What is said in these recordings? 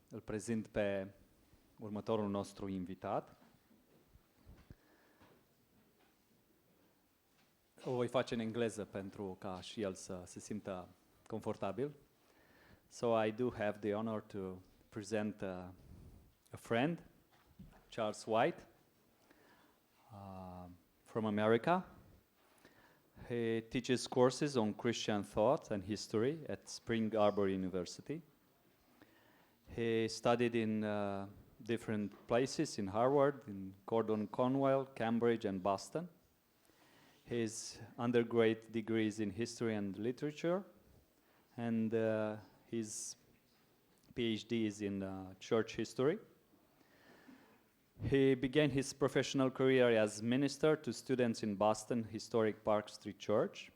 îl prezint pe următorul nostru invitat. O voi face în engleză pentru ca și el să se simtă confortabil. So I do have the honor to present a friend, Charles White, from America. He teaches courses on Christian thought and history at Spring Arbor University. He studied in different places, in Harvard, in Gordon Conwell, Cambridge, and Boston. His undergraduate degrees in history and literature, and his PhD is in church history. He began his professional career as minister to students in Boston Historic Park Street Church,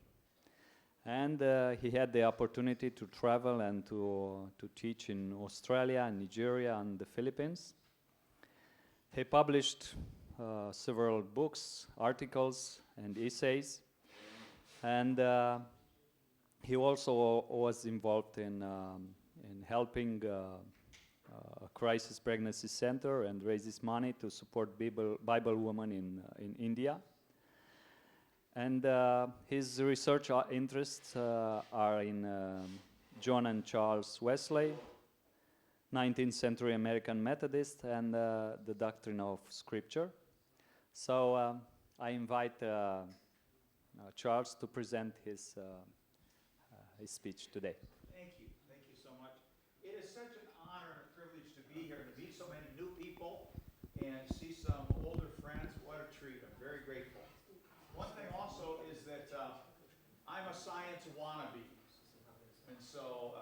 and he had the opportunity to travel and to teach in Australia, Nigeria, and the Philippines. He published several books, articles, and essays, and he also was involved in helping a crisis pregnancy center and raises money to support Bible women in India. And his research interests are in John and Charles Wesley, 19th century American Methodist, and the doctrine of Scripture. So I invite Charles to present his speech today. Thank you so much. It is such an honor and a privilege to be here and to meet so many new people and see some older friends. What a treat. I'm very grateful. One thing also is that I'm a science wannabe. And so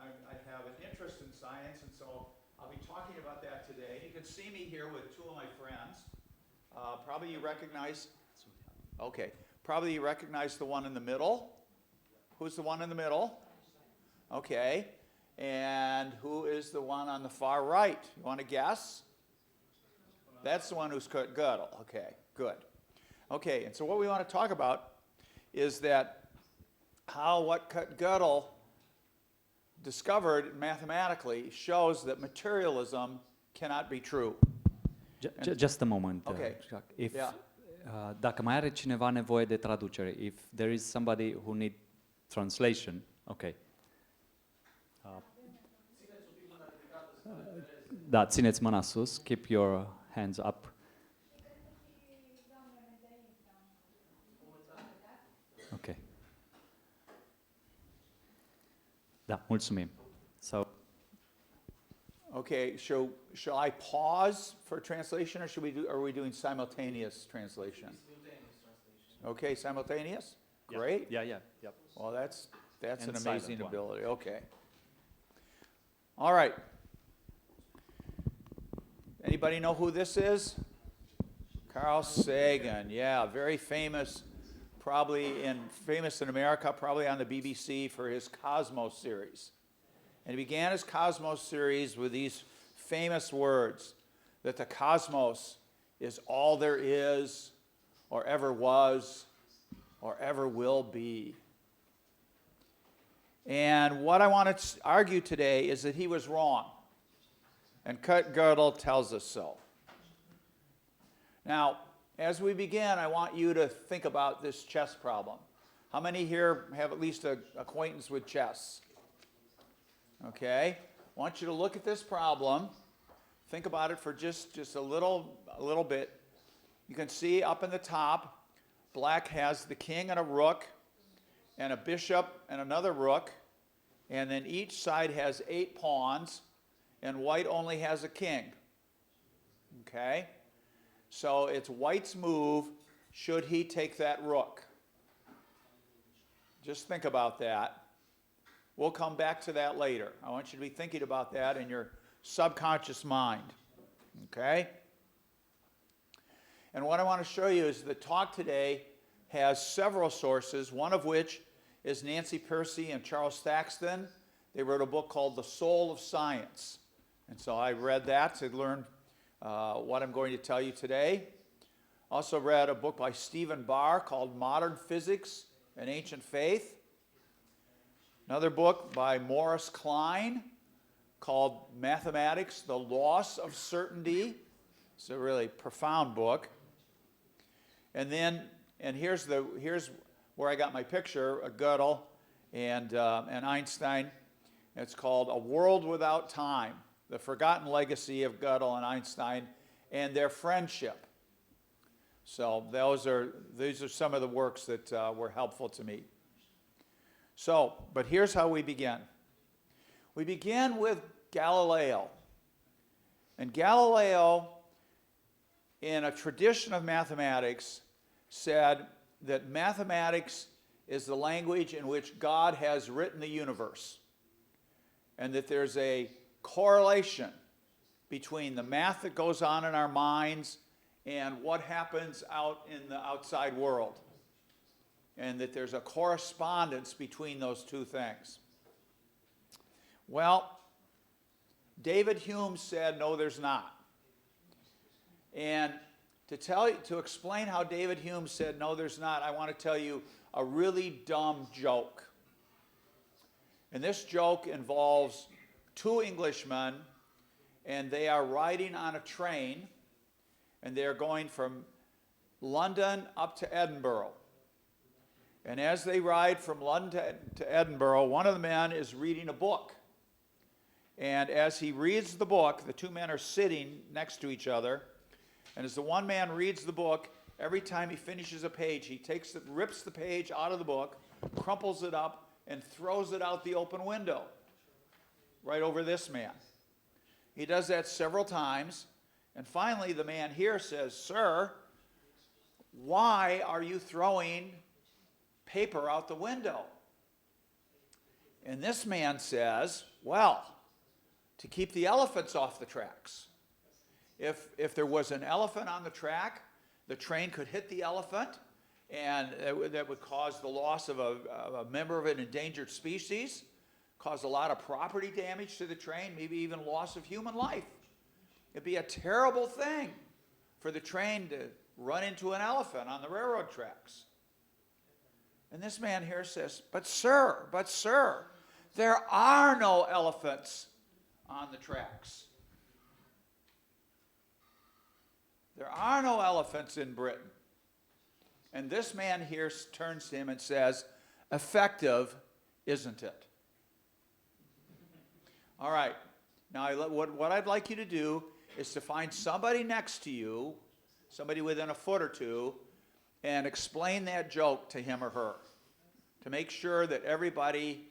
I have an interest in science, and so I'll be talking about that today. You can see me here with two of my friends. Probably you recognize, okay, probably you recognize the one in the middle. Who's the one in the middle? Okay. And who is the one on the far right? You want to guess? That's the one who's Gödel. Okay, good. Okay, and so what we want to talk about is that what Gödel discovered mathematically shows that materialism cannot be true. Just a moment. Okay. If dacă mai are cineva nevoie de traducere, if there is somebody who need translation, okay. Da, țineți mâna sus. Keep your hands up. Okay. Da, mulțumim. So. Okay, shall I pause for translation, or are we doing simultaneous translation? Okay, simultaneous? Great. Yeah. Yep. Well, that's And an amazing silent ability. Okay. All right. Anybody know who this is? Carl Sagan. Yeah, very famous, famous in America, probably on the BBC for his Cosmos series. And he began his Cosmos series with these famous words, that the cosmos is all there is, or ever was, or ever will be. And what I want to argue today is that he was wrong. And Gödel tells us so. Now, as we begin, I want you to think about this chess problem. How many here have at least an acquaintance with chess? Okay, I want you to look at this problem. Think about it for just a little bit. You can see up in the top, black has the king and a rook, and a bishop and another rook, and then each side has 8 pawns, and white only has a king. Okay, so it's white's move. Should he take that rook? Just think about that. We'll come back to that later. I want you to be thinking about that in your subconscious mind. Okay? And what I want to show you is the talk today has several sources, one of which is Nancy Pearcey and Charles Thaxton. They wrote a book called The Soul of Science. And so I read that to learn what I'm going to tell you today. Also read a book by Stephen Barr called Modern Physics and Ancient Faith. Another book by Morris Klein called Mathematics, The Loss of Certainty. It's a really profound book. And here's where I got my picture of Gödel and Einstein. It's called A World Without Time, The Forgotten Legacy of Gödel and Einstein and Their Friendship. So these are some of the works that were helpful to me. So, but here's how we begin. We begin with Galileo. And Galileo, in a tradition of mathematics, said that mathematics is the language in which God has written the universe, and that there's a correlation between the math that goes on in our minds and what happens out in the outside world, and that there's a correspondence between those two things. Well, David Hume said, no, there's not. And to explain how David Hume said, no, there's not, I want to tell you a really dumb joke. And this joke involves two Englishmen, and they are riding on a train, and they are going from London up to Edinburgh. And as they ride from London to Edinburgh, one of the men is reading a book. And as he reads the book, the two men are sitting next to each other. And as the one man reads the book, every time he finishes a page, he rips the page out of the book, crumples it up, and throws it out the open window, right over this man. He does that several times. And finally, the man here says, "Sir, why are you throwing paper out the window?" And this man says, "Well, to keep the elephants off the tracks. If there was an elephant on the track, the train could hit the elephant, and that would cause the loss of a member of an endangered species, cause a lot of property damage to the train, maybe even loss of human life. It'd be a terrible thing for the train to run into an elephant on the railroad tracks." And this man here says, but sir, there are no elephants on the tracks. There are no elephants in Britain. And this man here turns to him and says, "Effective, isn't it?" All right. Now, what I'd like you to do is to find somebody next to you, somebody within a foot or two, and explain that joke to him or her, to make sure that everybody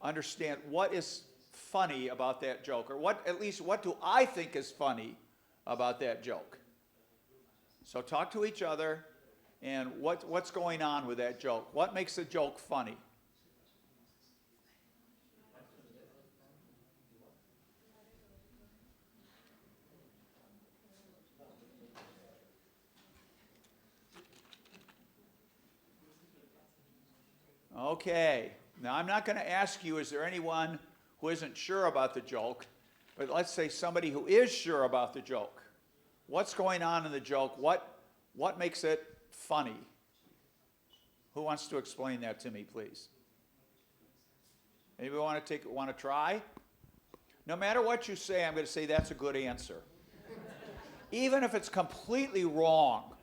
understands what is funny about that joke, or at least what do I think is funny about that joke. So talk to each other, and what's going on with that joke? What makes the joke funny? Okay. Now, I'm not going to ask you, is there anyone who isn't sure about the joke? But let's say somebody who is sure about the joke. What's going on in the joke? What makes it funny? Who wants to explain that to me, please? Anybody want to try? No matter what you say, I'm going to say that's a good answer. Even if it's completely wrong,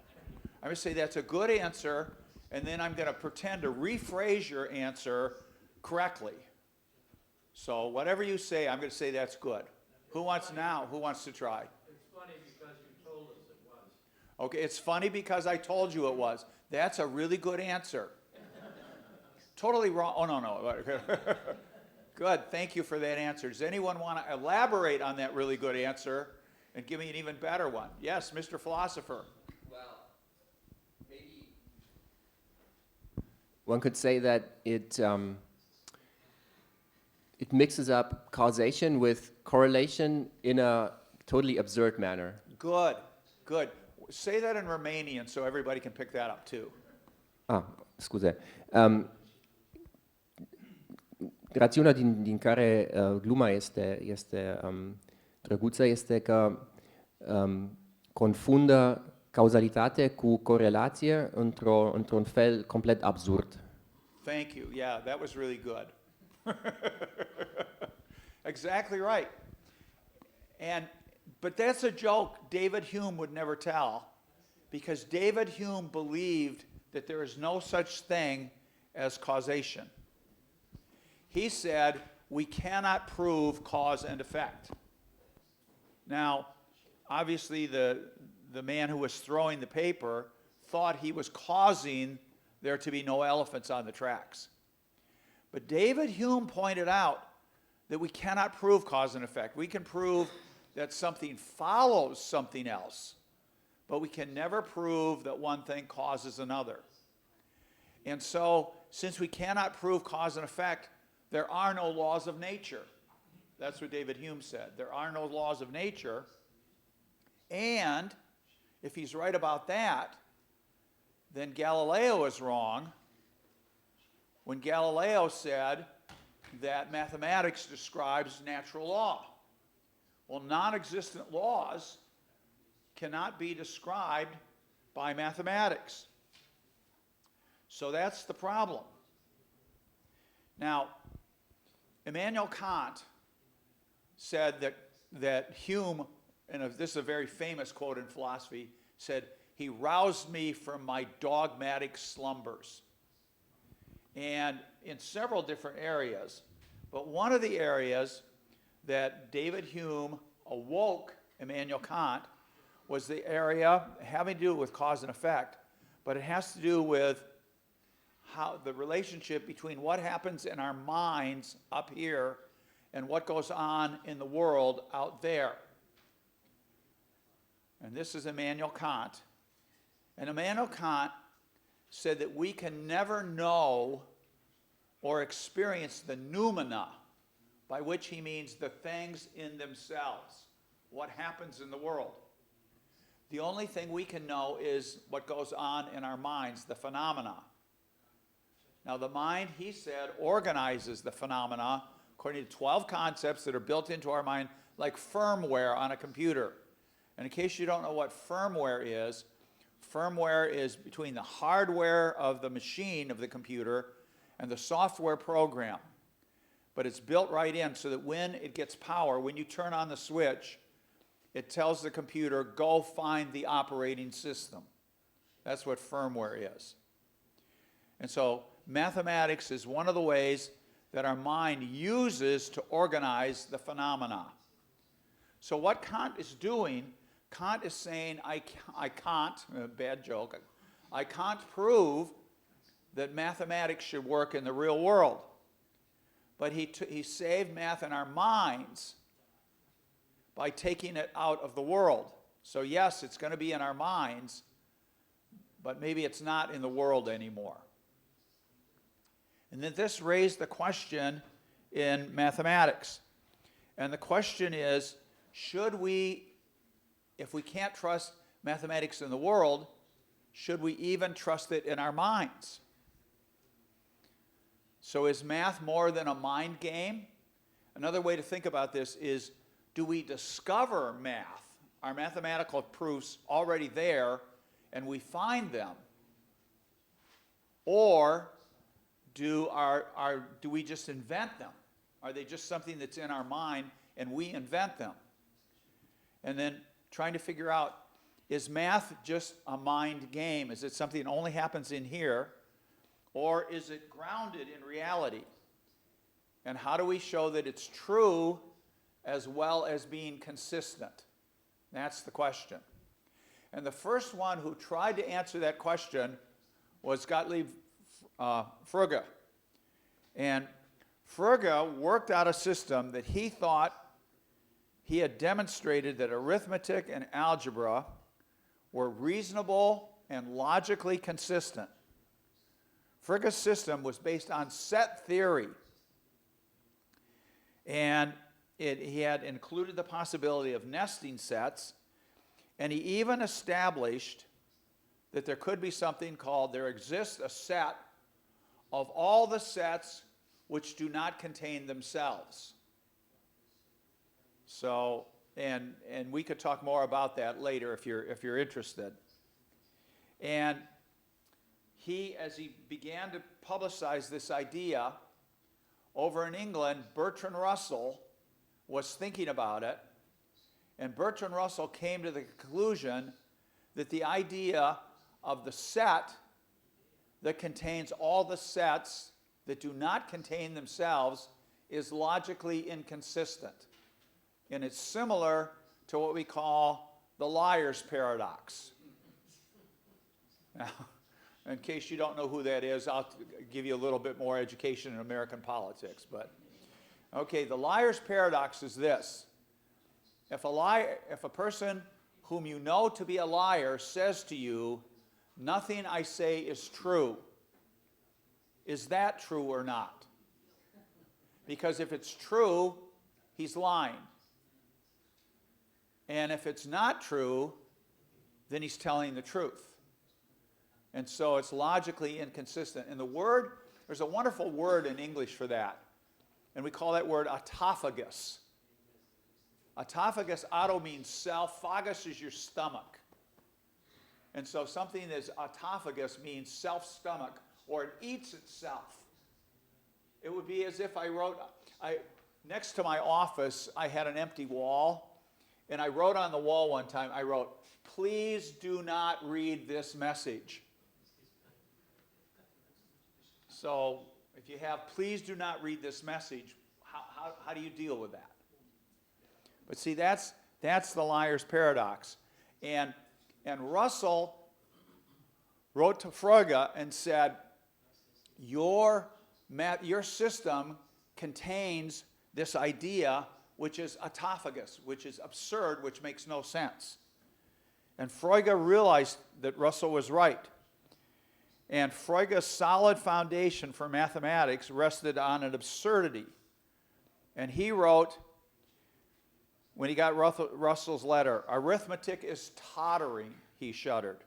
I'm going to say that's a good answer, and then I'm going to pretend to rephrase your answer correctly. So whatever you say, I'm going to say that's good. Who wants to try? It's funny because you told us it was. Okay, it's funny because I told you it was. That's a really good answer. Totally wrong. Oh, no. Good, thank you for that answer. Does anyone want to elaborate on that really good answer and give me an even better one? Yes, Mr. Philosopher. Well, maybe one could say that it mixes up causation with correlation in a totally absurd manner. Good. Say that in Romanian so everybody can pick that up too. Scuze. Rațiunea din care gluma este drăguță este că confundă cauzalitate cu corelație într-un fel complet absurd. Thank you. Yeah, that was really good. Exactly right. But that's a joke David Hume would never tell, because David Hume believed that there is no such thing as causation. He said, we cannot prove cause and effect. Now, obviously the man who was throwing the paper thought he was causing there to be no elephants on the tracks. But David Hume pointed out that we cannot prove cause and effect. We can prove that something follows something else, but we can never prove that one thing causes another. And so, since we cannot prove cause and effect, there are no laws of nature. That's what David Hume said. There are no laws of nature. And if he's right about that, then Galileo is wrong when Galileo said that mathematics describes natural law. Well, non-existent laws cannot be described by mathematics. So that's the problem. Now, Immanuel Kant said that Hume, and this is a very famous quote in philosophy, said, he roused me from my dogmatic slumbers. And in several different areas, but one of the areas that David Hume awoke Immanuel Kant was the area having to do with cause and effect, but it has to do with how the relationship between what happens in our minds up here and what goes on in the world out there. And this is Immanuel Kant. And Immanuel Kant said that we can never know or experience the noumena, by which he means the things in themselves, what happens in the world. The only thing we can know is what goes on in our minds, the phenomena. Now, the mind, he said, organizes the phenomena according to 12 concepts that are built into our mind, like firmware on a computer. And in case you don't know what firmware is between the hardware of the machine of the computer and the software program. But it's built right in so that when it gets power, when you turn on the switch, it tells the computer, go find the operating system. That's what firmware is. And so mathematics is one of the ways that our mind uses to organize the phenomena. So what Kant is doing, Kant is saying, I can't, bad joke, I can't prove that mathematics should work in the real world. But he saved math in our minds by taking it out of the world. So yes, it's going to be in our minds, but maybe it's not in the world anymore. And then this raised the question in mathematics. And the question is, should we, if we can't trust mathematics in the world, should we even trust it in our minds? So is math more than a mind game? Another way to think about this is, do we discover math, our mathematical proofs already there, and we find them? Or do we just invent them? Are they just something that's in our mind and we invent them? And then trying to figure out, is math just a mind game? Is it something that only happens in here? Or is it grounded in reality? And how do we show that it's true as well as being consistent? That's the question. And the first one who tried to answer that question was Gottlieb Frege. And Frege worked out a system that he thought he had demonstrated that arithmetic and algebra were reasonable and logically consistent. Frege's system was based on set theory. And he had included the possibility of nesting sets, and he even established that there could be something called, there exists a set of all the sets which do not contain themselves. So, and we could talk more about that later if you're interested. And he, as he began to publicize this idea, over in England, Bertrand Russell was thinking about it, And Bertrand Russell came to the conclusion that the idea of the set that contains all the sets that do not contain themselves is logically inconsistent. And it's similar to what we call the liar's paradox. Now, in case you don't know who that is, I'll give you a little bit more education in American politics. But okay, the liar's paradox is this. If a person whom you know to be a liar says to you, "Nothing I say is true," is that true or not? Because if it's true, he's lying. And if it's not true, then he's telling the truth. And so it's logically inconsistent. And there's a wonderful word in English for that. And we call that word autophagus. Autophagus, auto means self, phagus is your stomach. And so something that's autophagus means self-stomach, or it eats itself. It would be as if next to my office, I had an empty wall, and I wrote on the wall one time, I wrote, "Please do not read this message." So if you have, "Please do not read this message," how do you deal with that? But see, that's the liar's paradox. And Russell wrote to Frege and said, your system contains this idea which is autophagus, which is absurd, which makes no sense. And Frege realized that Russell was right. And Frege's solid foundation for mathematics rested on an absurdity. And he wrote, when he got Russell's letter, "Arithmetic is tottering," he shuddered.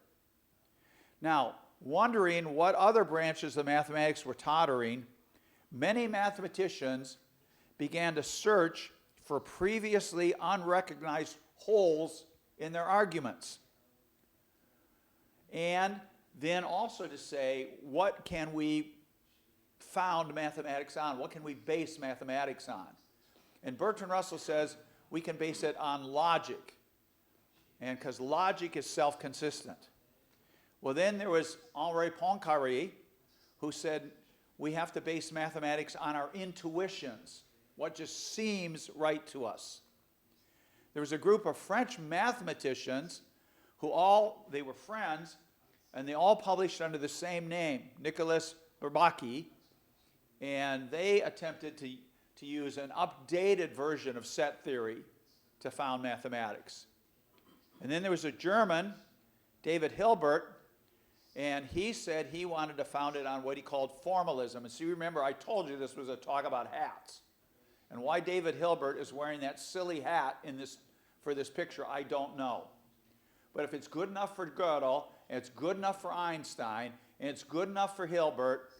Now, wondering what other branches of mathematics were tottering, many mathematicians began to search for previously unrecognized holes in their arguments. And then also to say, what can we found mathematics on? What can we base mathematics on? And Bertrand Russell says we can base it on logic, and because logic is self-consistent. Well, then there was Henri Poincaré, who said we have to base mathematics on our intuitions, what just seems right to us. There was a group of French mathematicians they were friends, and they all published under the same name, Nicolas Bourbaki, and they attempted to use an updated version of set theory to found mathematics. And then there was a German, David Hilbert, and he said he wanted to found it on what he called formalism. And so you remember, I told you this was a talk about hats. And why David Hilbert is wearing that silly hat for this picture, I don't know. But if it's good enough for Gödel, and it's good enough for Einstein, and it's good enough for Hilbert,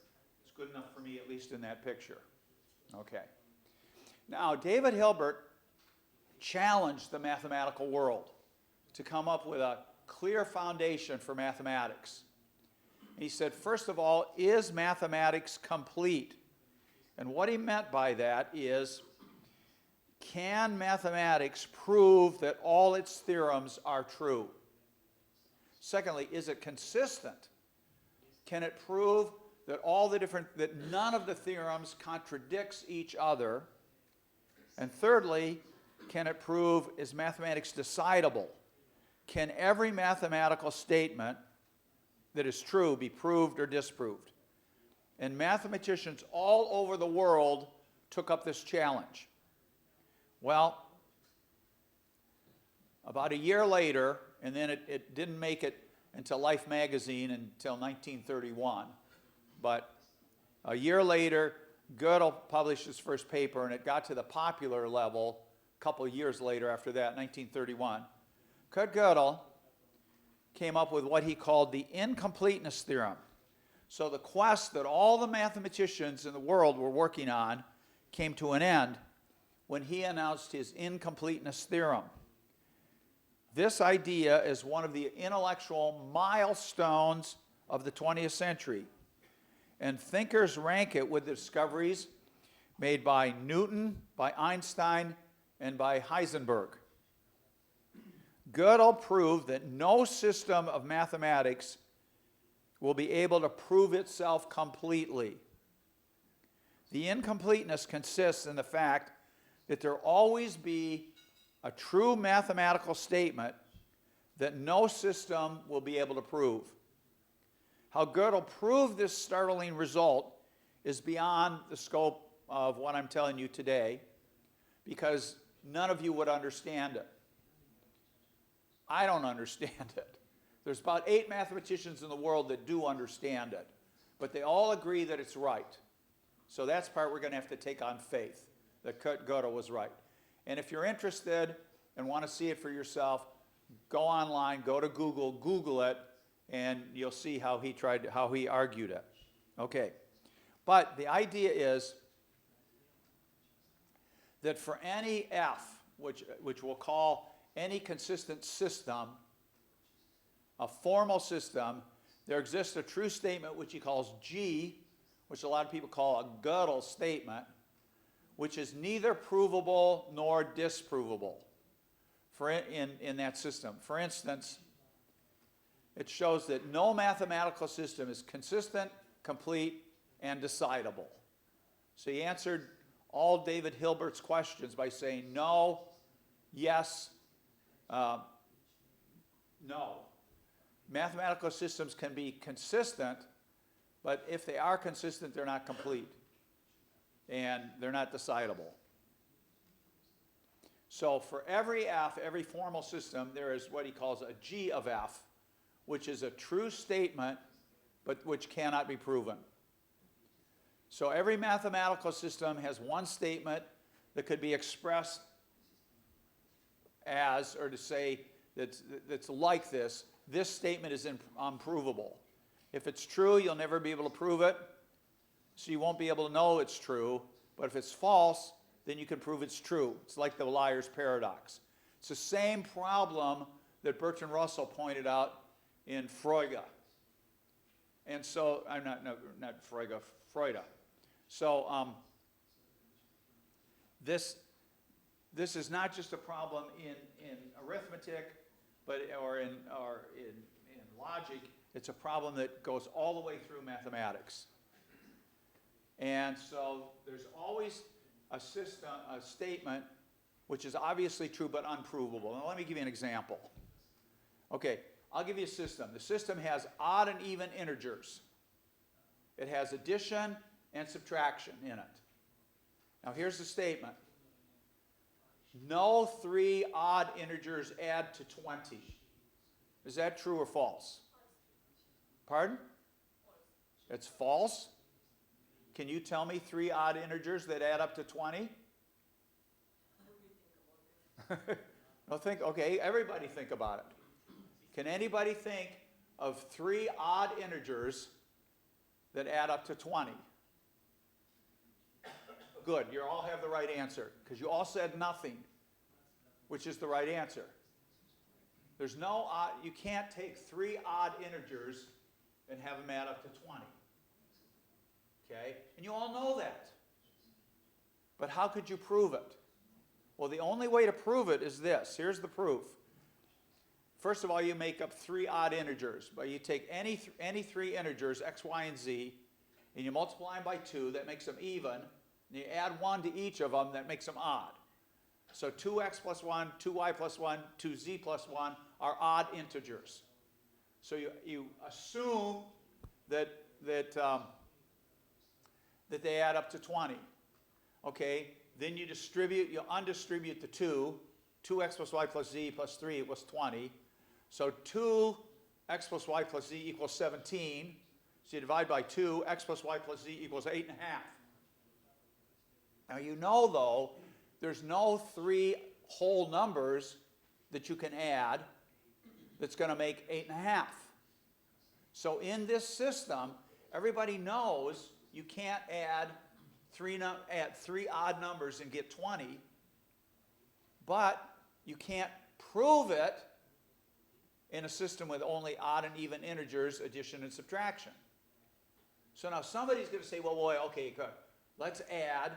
it's good enough for me, at least in that picture. Okay. Now, David Hilbert challenged the mathematical world to come up with a clear foundation for mathematics. He said, first of all, is mathematics complete? And what he meant by that is, can mathematics prove that all its theorems are true? Secondly, is it consistent? Can it prove that that none of the theorems contradicts each other? And thirdly, can it prove, is mathematics decidable? Can every mathematical statement that is true be proved or disproved? And mathematicians all over the world took up this challenge. Well, about a year later, and then it didn't make it into Life magazine until 1931, but a year later, Gödel published his first paper, and it got to the popular level a couple of years later after that, 1931. Kurt Gödel came up with what he called the Incompleteness theorem. So the quest that all the mathematicians in the world were working on came to an end when he announced his Incompleteness theorem. This idea is one of the intellectual milestones of the 20th century. And thinkers rank it with the discoveries made by Newton, by Einstein, and by Heisenberg. Gödel proved that no system of mathematics will be able to prove itself completely. The incompleteness consists in the fact that there always be a true mathematical statement that no system will be able to prove. How Gödel proved this startling result is beyond the scope of what I'm telling you today, because none of you would understand it. I don't understand it. There's about 8 mathematicians in the world that do understand it, but they all agree that it's right. So that's part we're going to have to take on faith, that Gödel was right. And if you're interested and want to see it for yourself, go online, go to Google, Google it, and you'll see how he argued it. Okay. But the idea is that for any f, which we'll call any consistent system, a formal system, there exists a true statement which he calls G, which a lot of people call a Gödel statement, which is neither provable nor disprovable in that system. For instance, it shows that no mathematical system is consistent, complete, and decidable. So he answered all David Hilbert's questions by saying no, yes, no. Mathematical systems can be consistent, but if they are consistent, they're not complete, and they're not decidable. So for every f, every formal system, there is what he calls a G of f, which is a true statement, but which cannot be proven. So every mathematical system has one statement that could be expressed as, or to say that's like this statement is unprovable. If it's true, you'll never be able to prove it, so you won't be able to know it's true. But if it's false, then you can prove it's true. It's like the liar's paradox. It's the same problem that Bertrand Russell pointed out in Freude. And so, I'm not Freude, Freude. So this is not just a problem in arithmetic, or in logic. It's a problem that goes all the way through mathematics. And so there's always a statement which is obviously true but unprovable. Now let me give you an example. Okay, I'll give you a system. The system has odd and even integers. It has addition and subtraction in it. Now here's the statement. No 3 odd integers add to 20. Is that true or false? Pardon? It's false? Can you tell me 3 odd integers that add up to 20? No, okay, everybody think about it. Can anybody think of 3 odd integers that add up to 20? Good, you all have the right answer, because you all said nothing, which is the right answer. There's no odd, you can't take 3 odd integers and have them add up to 20. Okay? And you all know that. But how could you prove it? Well, the only way to prove it is this. Here's the proof. First of all, you make up 3 odd integers. But you take any 3 integers, x, y, and z, and you multiply them by 2. That makes them even. And you add 1 to each of them. That makes them odd. So 2x plus 1, 2y plus 1, 2z plus 1 are odd integers. So you assume that they add up to 20. Okay, then you undistribute the 2. 2x plus y plus z plus 3 equals 20. So 2x plus y plus z equals 17. So you divide by 2, x plus y plus z equals 8.5. Now you know, though, there's no 3 whole numbers that you can add that's going to make 8.5. So in this system, everybody knows you can't add 3 odd numbers and get 20, but you can't prove it in a system with only odd and even integers, addition and subtraction. So now somebody's going to say, well, boy, okay, good. Let's add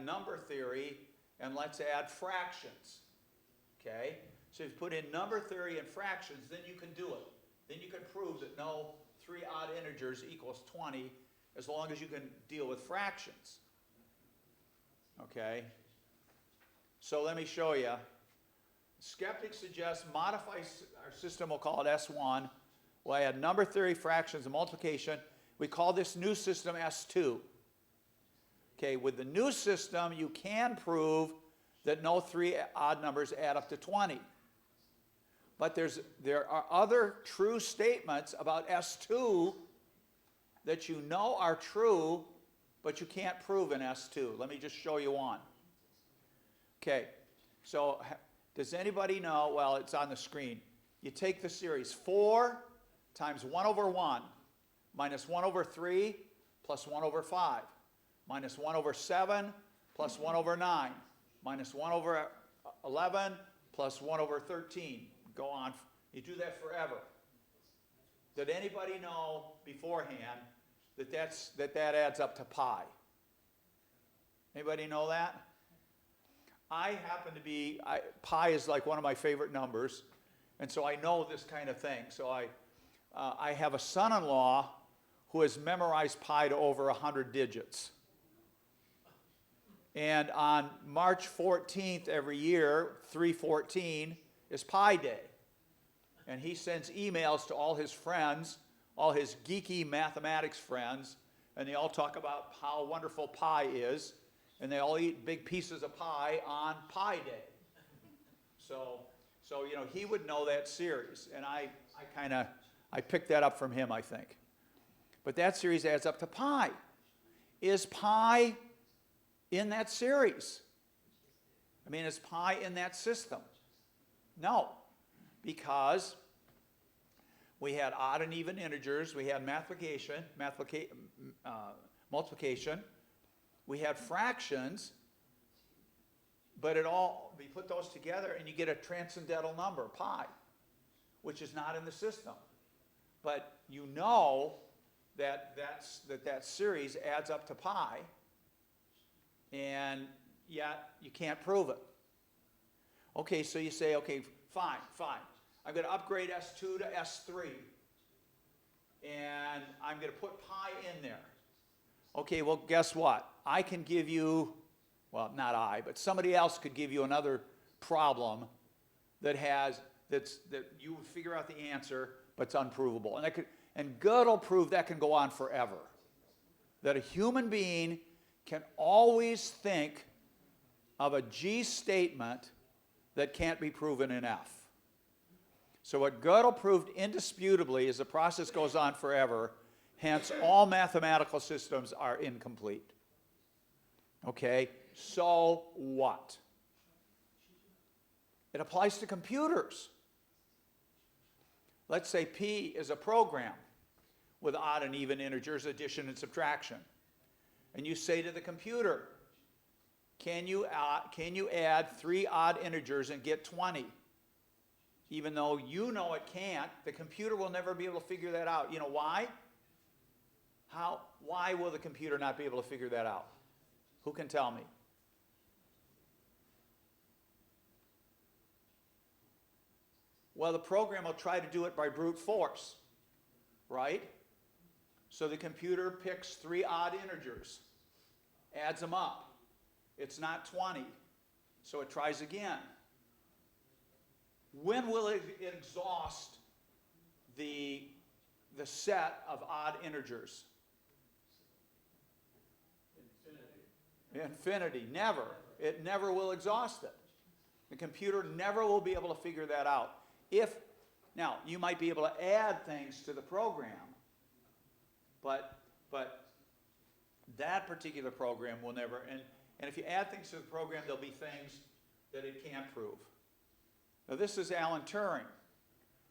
number theory, and let's add fractions. Okay? So if you put in number theory and fractions, then you can do it. Then you can prove that no 3 odd integers equals 20 as long as you can deal with fractions. Okay? So let me show you. Skeptics suggest modify our system, we'll call it S1. We'll add number theory, fractions, and multiplication. We call this new system S2. Okay, with the new system, you can prove that no 3 odd numbers add up to 20. But there are other true statements about S2 that you know are true, but you can't prove in S2. Let me just show you one. Okay, so does anybody know, well, it's on the screen. You take the series 4 times 1 over 1 minus 1 over 3 plus 1 over 5 minus 1 over 7 plus 1 over 9 minus 1 over 11 plus 1 over 13. Go on. You do that forever. Did anybody know beforehand that that adds up to pi? Anybody know that? I happen to be, pi is like one of my favorite numbers, and so I know this kind of thing. So I have a son-in-law who has memorized pi to over 100 digits. And on March 14th every year, 3/14, is Pi Day. And he sends emails to all his friends, all his geeky mathematics friends, and they all talk about how wonderful pi is, and they all eat big pieces of pie on Pi Day. So you know, he would know that series, and I picked that up from him, I think. But that series adds up to pi. Is pi in that series? I mean, is pi in that system? No, because we had odd and even integers, we had multiplication, we had fractions, but we put those together and you get a transcendental number, pi, which is not in the system. But you know that series adds up to pi, and yet you can't prove it. Okay, so you say, okay, fine. I'm going to upgrade S2 to S3, and I'm going to put pi in there. Okay, well, guess what? I can give you, well, not I, but somebody else could give you another problem that you would figure out the answer, but it's unprovable. And Gödel proved that can go on forever. That a human being can always think of a G statement that can't be proven in F. So what Gödel proved indisputably is the process goes on forever, hence all mathematical systems are incomplete. Okay, so what? It applies to computers. Let's say P is a program with odd and even integers, addition and subtraction. And you say to the computer, can you add 3 odd integers and get 20? Even though you know it can't, the computer will never be able to figure that out. You know why? Why will the computer not be able to figure that out? Who can tell me? Well, the program will try to do it by brute force, right? So the computer picks 3 odd integers, adds them up. It's not 20, so it tries again. When will it exhaust the set of odd integers? Infinity. Never. It never will exhaust it. The computer never will be able to figure that out. Now, you might be able to add things to the program, but that particular program will never, and if you add things to the program, there'll be things that it can't prove. Now, this is Alan Turing.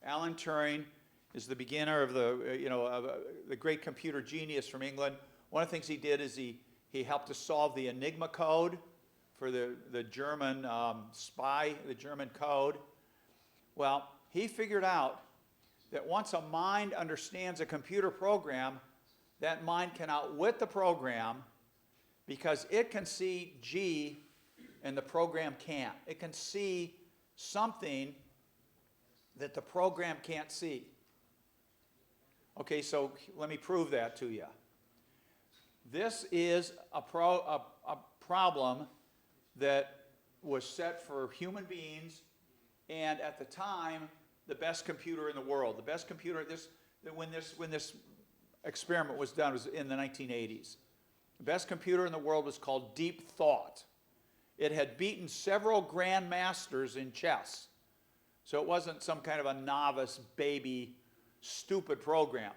Alan Turing is the beginner of the great computer genius from England. One of the things he did is he helped to solve the Enigma code for the German the German code. Well, he figured out that once a mind understands a computer program, that mind can outwit the program because it can see G and the program can't. It can see something that the program can't see. Okay, so let me prove that to you. This is a problem that was set for human beings, and at the time, the best computer in the world. The best computer, when this experiment was done, was in the 1980s. The best computer in the world was called Deep Thought. It had beaten several grandmasters in chess. So it wasn't some kind of a novice, baby, stupid program.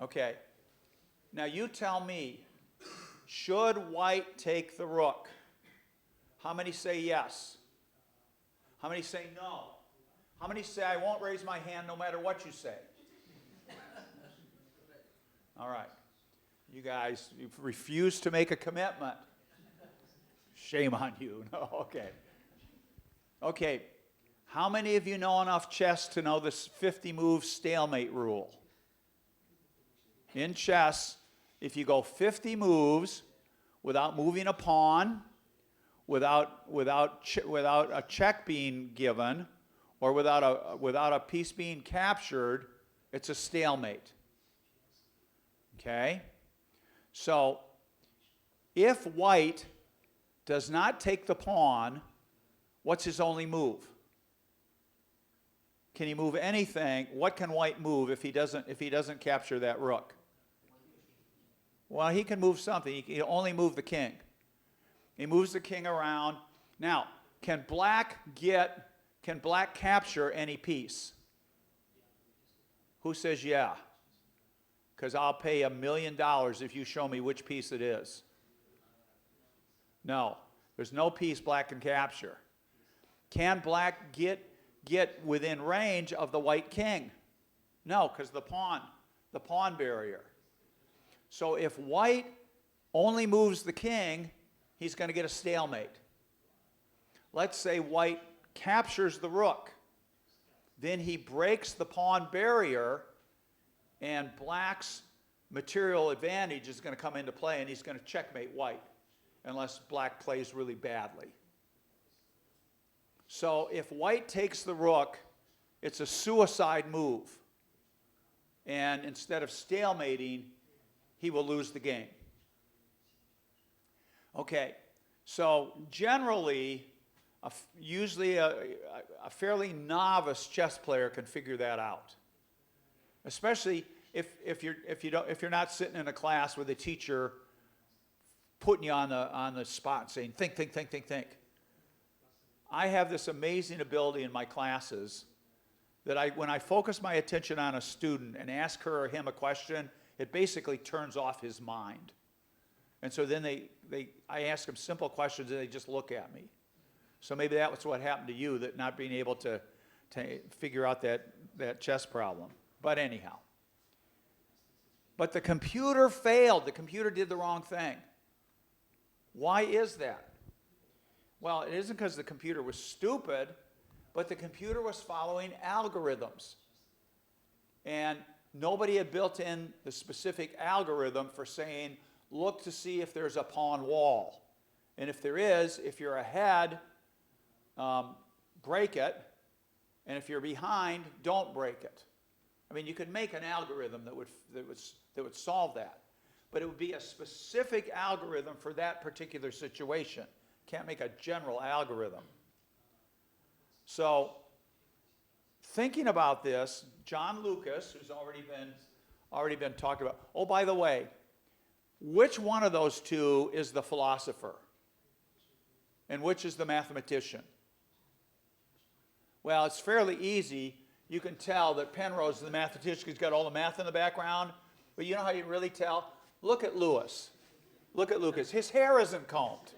Okay. Now you tell me, should white take the rook? How many say yes? How many say no? How many say I won't raise my hand no matter what you say? All right. You guys, you've refused to make a commitment. Shame on you. No, okay. Okay. How many of you know enough chess to know this 50-move stalemate rule? In chess, if you go 50 moves without moving a pawn, without a check being given, or without a piece being captured, it's a stalemate. Okay? So, if white does not take the pawn, what's his only move? Can he move anything? What can white move if he doesn't capture that rook? Well, he can move something. He can only move the king. He moves the king around. Now, can black capture any piece? Who says yeah? Because I'll pay $1 million if you show me which piece it is. No, there's no piece black can capture. Can black get within range of the white king? No, because the pawn barrier. So if white only moves the king, he's going to get a stalemate. Let's say white captures the rook. Then he breaks the pawn barrier, and black's material advantage is going to come into play, and he's going to checkmate white, unless black plays really badly. So if white takes the rook, it's a suicide move. And instead of stalemating, he will lose the game. Okay, so generally, usually a fairly novice chess player can figure that out. Especially if you're not sitting in a class with a teacher putting you on the spot saying, think. I have this amazing ability in my classes that when I focus my attention on a student and ask her or him a question, it basically turns off his mind. And so then I ask them simple questions and they just look at me. So maybe that was what happened to you, that not being able to figure out that chess problem. But anyhow. But the computer failed. The computer did the wrong thing. Why is that? Well, it isn't because the computer was stupid, but the computer was following algorithms. And nobody had built in the specific algorithm for saying, look to see if there's a pawn wall. And if there is, if you're ahead, break it. And if you're behind, don't break it. I mean, you could make an algorithm that would solve that. But it would be a specific algorithm for that particular situation. Can't make a general algorithm. So, thinking about this, John Lucas, who's already been talked about. Oh, by the way, which one of those two is the philosopher? And which is the mathematician? Well, it's fairly easy. You can tell that Penrose is the mathematician. He's got all the math in the background. But you know how you really tell? Look at Lewis. Look at Lucas. His hair isn't combed.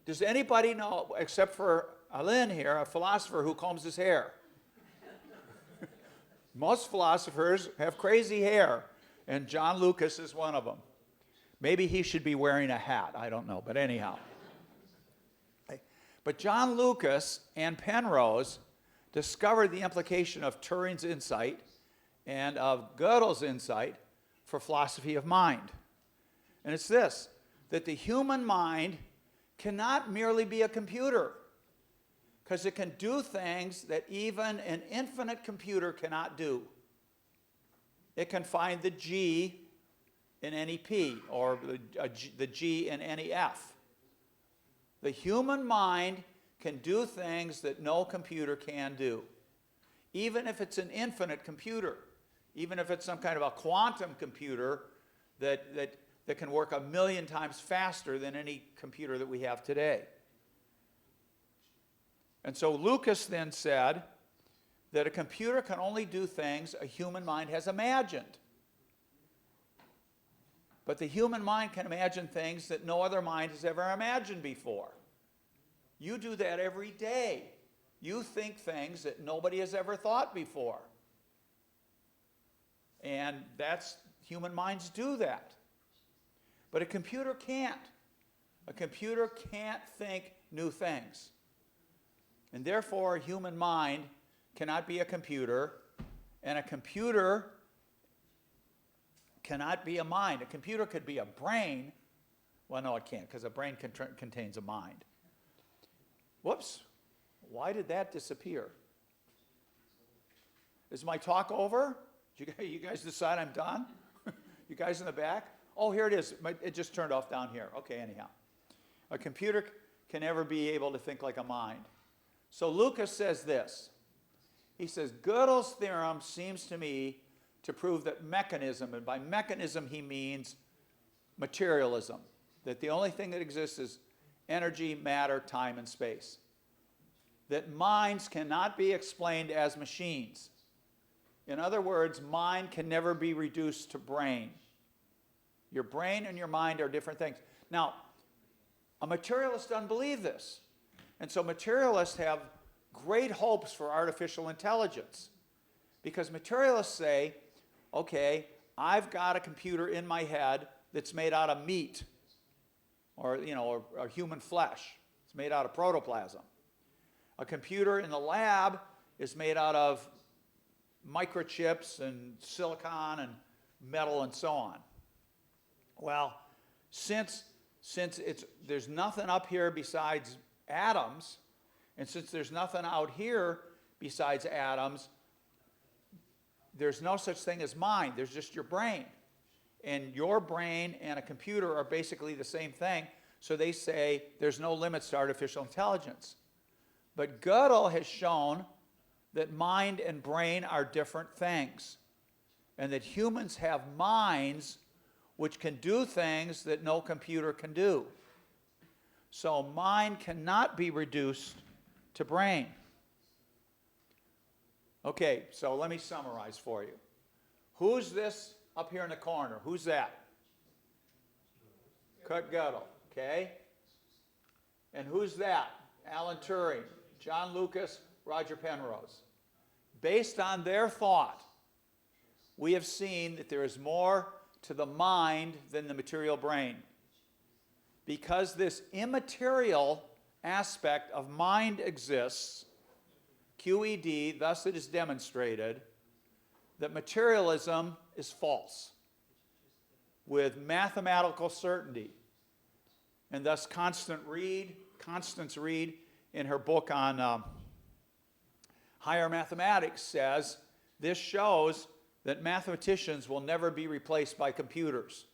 Does anybody know, except for Alain here, a philosopher who combs his hair? Most philosophers have crazy hair, and John Lucas is one of them. Maybe he should be wearing a hat. I don't know, but anyhow. But John Lucas and Penrose discovered the implication of Turing's insight and of Gödel's insight for philosophy of mind. And it's this, that the human mind cannot merely be a computer. because it can do things that even an infinite computer cannot do. It can find the G in any P, or the G in any F. The human mind can do things that no computer can do, even if it's an infinite computer, even if it's some kind of a quantum computer that can work 1,000,000 times faster than any computer that we have today. And so Lucas then said that a computer can only do things a human mind has imagined. But the human mind can imagine things that no other mind has ever imagined before. You do that every day. You think things that nobody has ever thought before. And human minds do that. But a computer can't. A computer can't think new things. And therefore, a human mind cannot be a computer, and a computer cannot be a mind. A computer could be a brain. Well, no, it can't, because a brain contains a mind. Whoops. Why did that disappear? Is my talk over? You guys decide I'm done? You guys in the back? Oh, here it is. It just turned off down here. Okay, anyhow. A computer can never be able to think like a mind. So Lucas says this. He says, Gödel's theorem seems to me to prove that mechanism, and by mechanism he means materialism, that the only thing that exists is energy, matter, time, and space. That minds cannot be explained as machines. In other words, mind can never be reduced to brain. Your brain and your mind are different things. Now, a materialist doesn't believe this. And so materialists have great hopes for artificial intelligence. Because materialists say, okay, I've got a computer in my head that's made out of meat, or human flesh. It's made out of protoplasm. A computer in the lab is made out of microchips and silicon and metal and so on. Well, since there's nothing up here besides atoms, and since there's nothing out here besides atoms, there's no such thing as mind. There's just your brain. And your brain and a computer are basically the same thing. So they say there's no limits to artificial intelligence. But Gödel has shown that mind and brain are different things, and that humans have minds which can do things that no computer can do. So mind cannot be reduced to brain. Okay, so let me summarize for you. Who's this up here in the corner? Who's that? Kurt Gödel, okay? And who's that? Alan Turing, John Lucas, Roger Penrose. Based on their thought, we have seen that there is more to the mind than the material brain. Because this immaterial aspect of mind exists, QED, thus it is demonstrated that materialism is false with mathematical certainty. And thus Constance Reed, in her book on higher mathematics, says this shows that mathematicians will never be replaced by computers.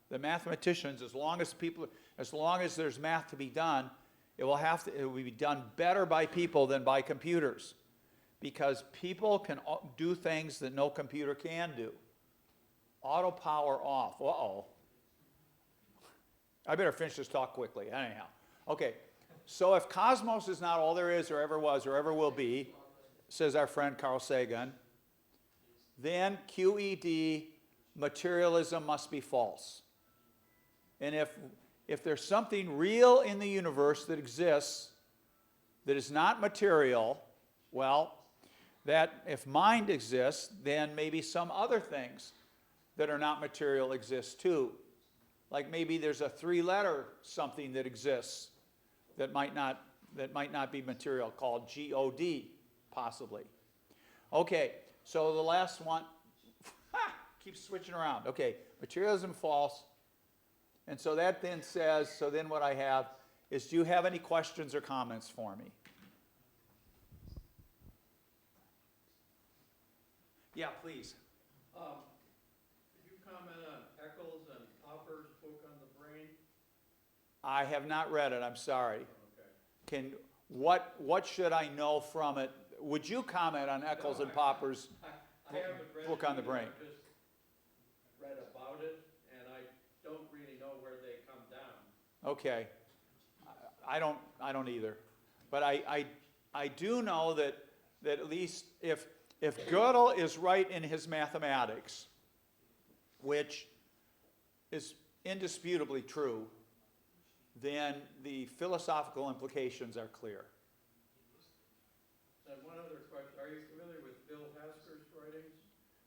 The mathematicians, as long as there's math to be done, it will be done better by people than by computers, because people can do things that no computer can do. Auto power off. Uh-oh. I better finish this talk quickly. Anyhow. Okay. So if cosmos is not all there is or ever was or ever will be, says our friend Carl Sagan, then QED, materialism must be false. And if there's something real in the universe that exists that is not material, well, that if mind exists, then maybe some other things that are not material exist too. Like maybe there's a three-letter something that exists that might not be material, called GOD, possibly. Okay, so the last one, keeps switching around. Okay, materialism false. And so that then says, so then what I have is, do you have any questions or comments for me? Yeah, please. Could you comment on Eccles and Popper's book on the brain? I have not read it, I'm sorry. Okay. What should I know from it? Would you comment on Eccles and Popper's I haven't read book it on the either. brain? I've just read about it, and I don't really know where they come down. Okay. I don't either. But I do know that at least if Gödel is right in his mathematics, which is indisputably true, then the philosophical implications are clear. And one other question, are you familiar with Bill Hasker's writings?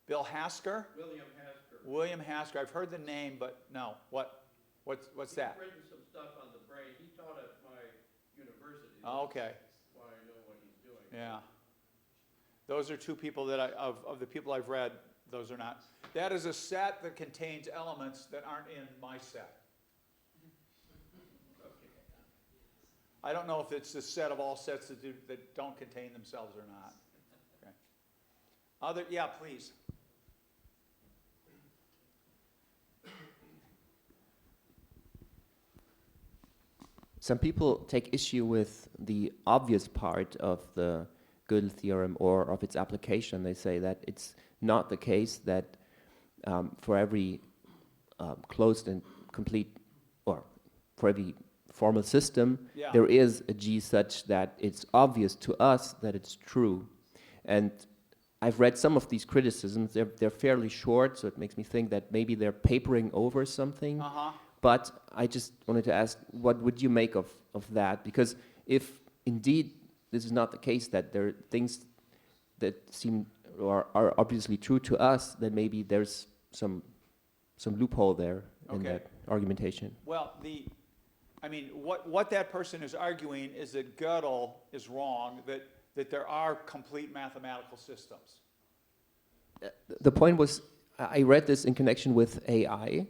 Bill Hasker? William Hasker. William Hasker. I've heard the name, but no. What's that? He's written some stuff on the brain. He taught at my university. Oh, okay. That's why I know what he's doing. Yeah. Those are two people that of the people I've read, those are not. That is a set that contains elements that aren't in my set. I don't know if it's a set of all sets that don't contain themselves or not. Okay. Yeah, please. Some people take issue with the obvious part of the Gödel theorem or of its application. They say that it's not the case that for every closed and complete, or for every formal system, Yeah. there is a G such that it's obvious to us that it's true. And I've read some of these criticisms. They're fairly short, so it makes me think that maybe they're papering over something. Uh-huh. But I just wanted to ask, what would you make of that? Because if indeed this is not the case, that there are things that seem or are obviously true to us, then maybe there's some loophole there in Okay. that argumentation. Well, what that person is arguing is that Gödel is wrong, that there are complete mathematical systems. The point was, I read this in connection with AI,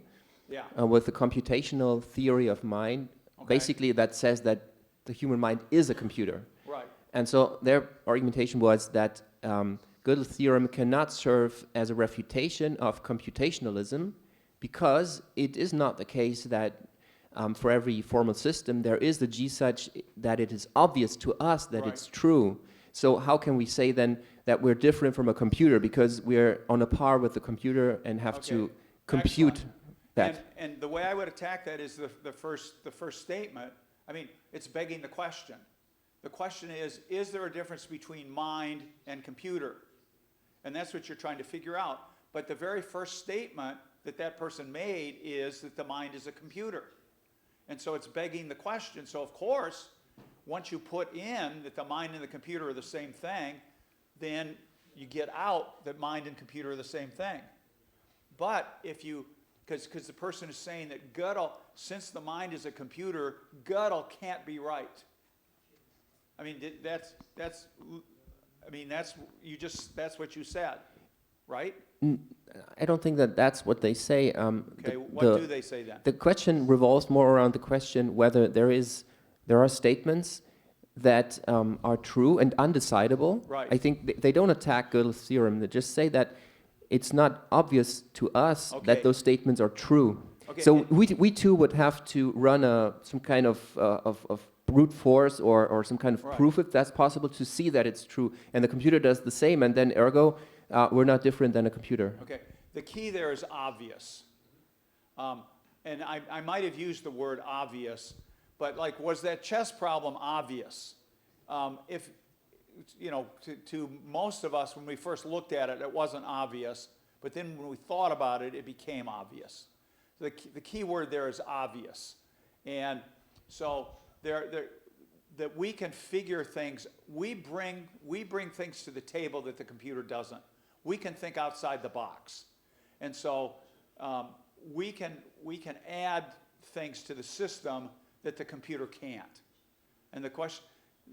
Yeah. with the computational theory of mind. Okay. Basically, that says that the human mind is a computer. Right. And so their argumentation was that Gödel's theorem cannot serve as a refutation of computationalism because it is not the case that for every formal system there is the G such that it is obvious to us that Right. it's true. So how can we say then that we're different from a computer because we're on a par with the computer and have Okay. to compute Excellent. that? And the way I would attack that is the first statement. I mean, it's begging the question. The question is there a difference between mind and computer? And that's what you're trying to figure out. But the very first statement that person made is that the mind is a computer. And so it's begging the question. So of course, once you put in that the mind and the computer are the same thing, then you get out that mind and computer are the same thing. But if you, because the person is saying that Gödel, since the mind is a computer, Gödel can't be right. I mean, that's what you said, right? I don't think that that's what they say. Okay, what do they say then? The question revolves more around the question whether there are statements that are true and undecidable. Right. I think they don't attack Gödel's theorem. They just say that it's not obvious to us Okay. that those statements are true. Okay, So and- we too would have to run some kind of brute force or some kind of Right. proof, if that's possible, to see that it's true. And the computer does the same, and then ergo, we're not different than a computer. Okay, the key there is obvious. And I might have used the word obvious, but like, was that chess problem obvious? If, you know, to most of us, when we first looked at it, it wasn't obvious, but then when we thought about it, it became obvious. The key word there is obvious. And so that we can figure things, we bring things to the table that the computer doesn't. We can think outside the box. And so we can add things to the system that the computer can't. And the question,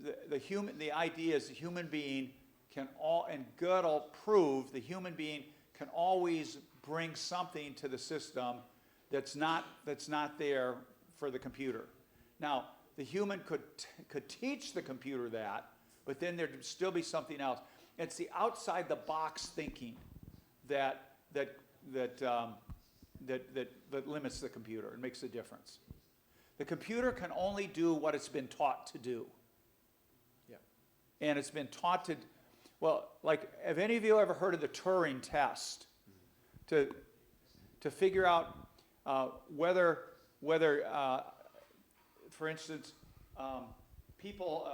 the idea is the human being can and Gödel proved the human being can always bring something to the system that's not there for the computer. Now, the human could teach the computer that, but then there'd still be something else. It's the outside the box thinking. that that that limits the computer and makes a difference. The computer can only do what it's been taught to do. Yeah. And it's been taught to, well, like, have any of you ever heard of the Turing test? To figure out whether for instance, people,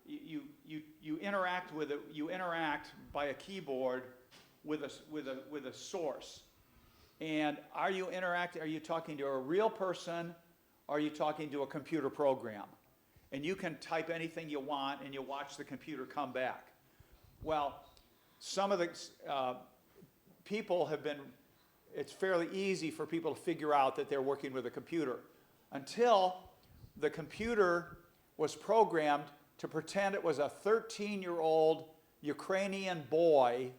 you interact by a keyboard with a source. And are you talking to a real person, or are you talking to a computer program? And you can type anything you want, and you watch the computer come back. Well, some of the people have been, it's fairly easy for people to figure out that they're working with a computer until the computer was programmed to pretend it was a 13-year-old Ukrainian boy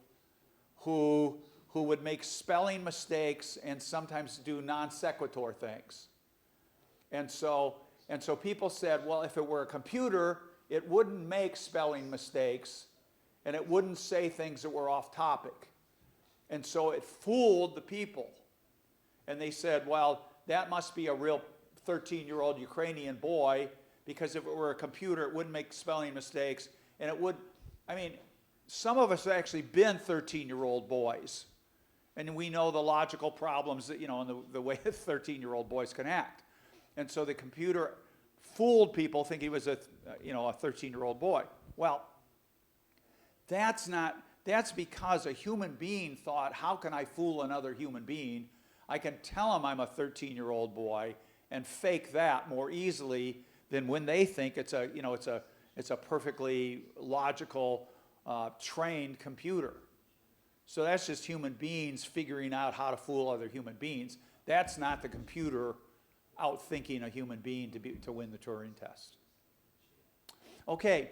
who would make spelling mistakes and sometimes do non sequitur things. And so people said, well, if it were a computer, it wouldn't make spelling mistakes and it wouldn't say things that were off topic. And so it fooled the people. And they said, well, that must be a real 13-year-old Ukrainian boy, because if it were a computer, it wouldn't make spelling mistakes. And it would, I mean, some of us have actually been 13-year-old boys. And we know the logical problems that, and the way that 13-year-old boys can act. And so the computer fooled people thinking he was a 13-year-old boy. Well, that's because a human being thought, how can I fool another human being? I can tell him I'm a 13-year-old boy and fake that more easily than when they think it's a perfectly logical, trained computer. So that's just human beings figuring out how to fool other human beings. That's not the computer outthinking a human being to win the Turing test. Okay,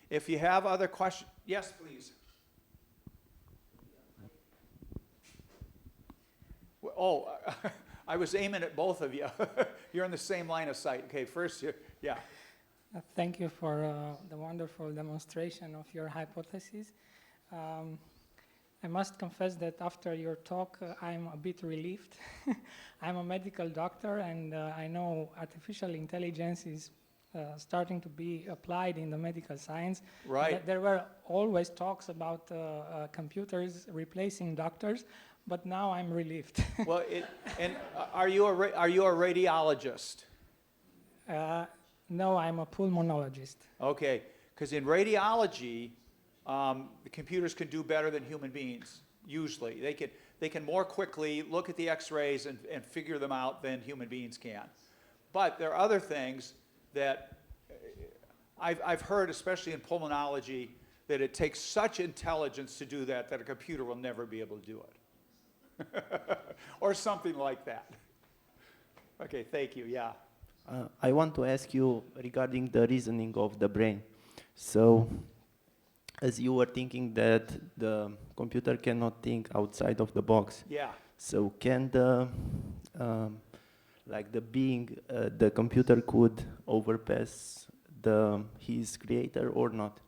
if you have other questions, yes, please. Oh, I was aiming at both of you. You're in the same line of sight. Okay, first, yeah. Thank you for the wonderful demonstration of your hypothesis. I must confess that after your talk, I'm a bit relieved. I'm a medical doctor, and I know artificial intelligence is starting to be applied in the medical science. Right. There were always talks about computers replacing doctors, but now I'm relieved. Well, are you a radiologist? No, I'm a pulmonologist. Okay, because in radiology, the computers can do better than human beings. Usually, they can more quickly look at the X-rays and figure them out than human beings can. But there are other things that I've heard, especially in pulmonology, that it takes such intelligence to do that a computer will never be able to do it. Or something like that. Okay, thank you, yeah. I want to ask you regarding the reasoning of the brain. So, as you were thinking that the computer cannot think outside of the box. Yeah. So can the the computer could overpass his creator or not?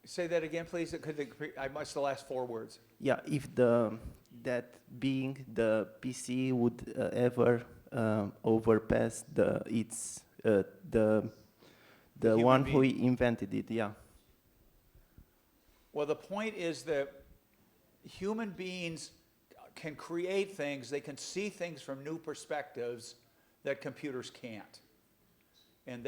Say that again, please. I missed the last 4 words. Yeah, if that being, the PC, would ever overpass the one who invented it, yeah. Well, the point is that human beings can create things, they can see things from new perspectives that computers can't. And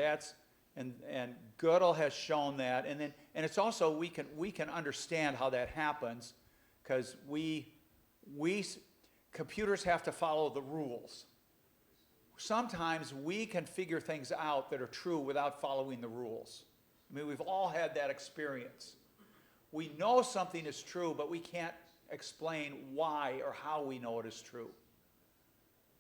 Gödel has shown that, and it's also we can understand how that happens, because computers have to follow the rules. Sometimes we can figure things out that are true without following the rules. I mean, we've all had that experience. We know something is true, but we can't explain why or how we know it is true.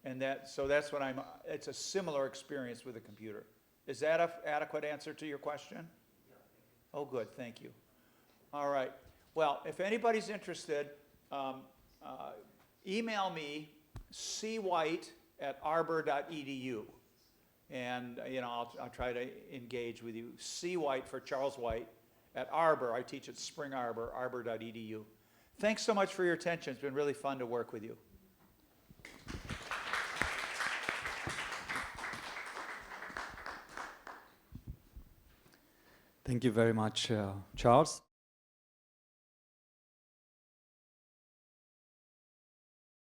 And that's what it's a similar experience with a computer. Is that an adequate answer to your question? Yeah. Oh, good, thank you. All right. Well, if anybody's interested, email me, cwhite@arbor.edu. And, I'll try to engage with you. C. White for Charles White at Arbor. I teach at Spring Arbor, arbor.edu. Thanks so much for your attention. It's been really fun to work with you. Thank you very much, Charles.